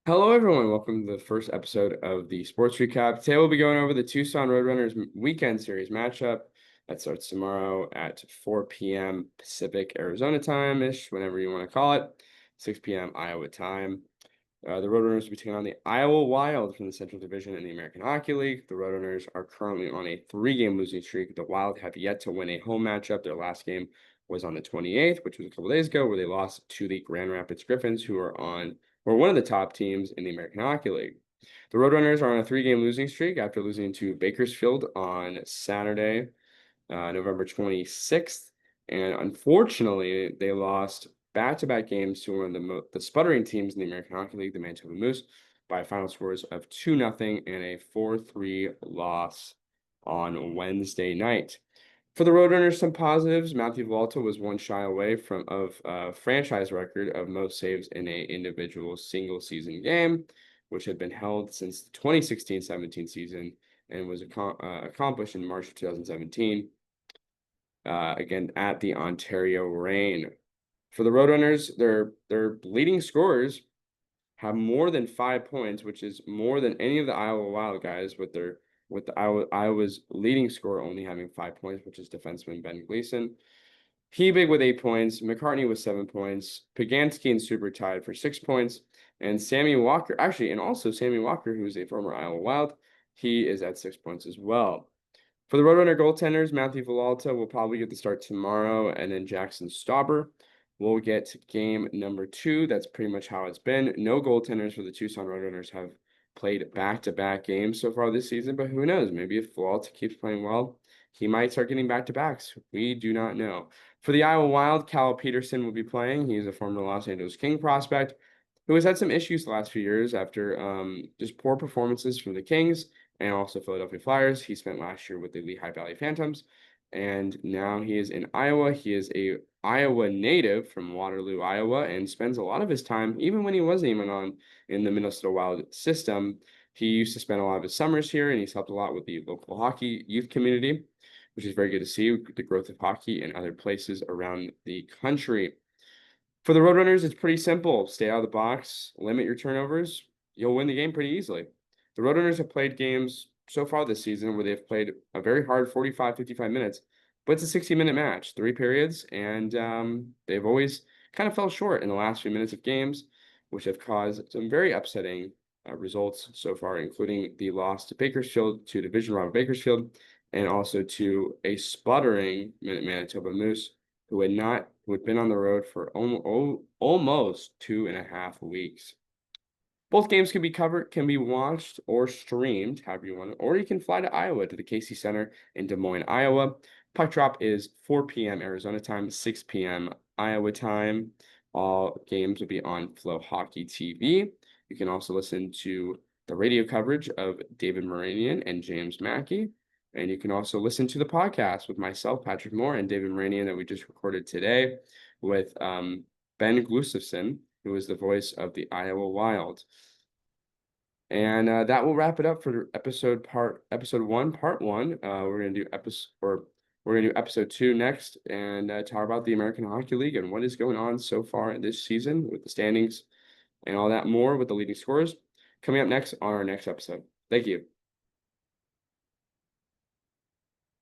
Hello, everyone. Welcome to the first episode of the Sports Recap. Today, we'll be going over the Tucson Roadrunners Weekend Series matchup that starts tomorrow at 4 p.m. Pacific Arizona time-ish, whenever you want to call it, 6 p.m. Iowa time. The Roadrunners will be taking on the Iowa Wild from the Central Division in the American Hockey League. The Roadrunners are currently on a three-game losing streak. The Wild have yet to win a home matchup. Their last game was on the 28th, which was a couple days ago, where they lost to the Grand Rapids Griffins, who are one of the top teams in the American Hockey League. The Roadrunners are on a three-game losing streak after losing to Bakersfield on Saturday, November 26th. And unfortunately, they lost back-to-back games to one of the sputtering teams in the American Hockey League, the Manitoba Moose, by final scores of 2-0 and a 4-3 loss on Wednesday night. For the Roadrunners, some positives. Matthew Volta was one shy away from a franchise record of most saves in a individual single season game, which had been held since the 2016-17 season and was accomplished in March of 2017, again at the Ontario Reign. For the Roadrunners, their leading scorers have more than 5 points, which is more than any of the Iowa Wild guys with Iowa's leading scorer only having 5 points, which is defenseman Ben Gleason. Hebig with 8 points, McCartney with 7 points, Pagansky and Super tied for 6 points, and Sammy Walker, actually, and also Sammy Walker, who is a former Iowa Wild, he is at 6 points as well. For the Roadrunner goaltenders, Matthew Villalta will probably get the start tomorrow, and then Jackson Stauber will get game number 2. That's pretty much how it's been. No goaltenders for the Tucson Roadrunners have played back-to-back games so far this season, but who knows? Maybe if Villalta keeps playing well, he might start getting back-to-backs. We do not know. For the Iowa Wild, Cal Peterson will be playing. He's a former Los Angeles King prospect who has had some issues the last few years after just poor performances from the Kings and also Philadelphia Flyers. He spent last year with the Lehigh Valley Phantoms, and now he is in Iowa. He is a Iowa native from Waterloo, Iowa, and spends a lot of his time, even when he wasn't even on in the Minnesota Wild system. He used to spend a lot of his summers here, and he's helped a lot with the local hockey youth community, which is very good to see the growth of hockey in other places around the country. For the Roadrunners, it's pretty simple. Stay out of the box, limit your turnovers. You'll win the game pretty easily. The Roadrunners have played games so far this season where they've played a very hard 45, 55 minutes, but it's a 60-minute match, 3 periods, and they've always kind of fell short in the last few minutes of games, which have caused some very upsetting results so far, including the loss to Bakersfield, to division rival Bakersfield, and also to a sputtering Manitoba Moose who had been on the road for almost 2.5 weeks. Both games can be watched or streamed, however you want, or you can fly to Iowa to the Casey Center in Des Moines, Iowa. Puck drop is 4 p.m. Arizona time, 6 p.m. Iowa time. All games will be on Flow Hockey TV. You can also listen to the radio coverage of David Moranian and James Mackey. And you can also listen to the podcast with myself, Patrick Moore, and David Moranian that we just recorded today with Ben Glusevson, who is the voice of the Iowa Wild. And that will wrap it up for episode 1, part 1. We're gonna do episode 2 next, and talk about the American Hockey League and what is going on so far this season with the standings and all that more with the leading scorers coming up next on our next episode. Thank you.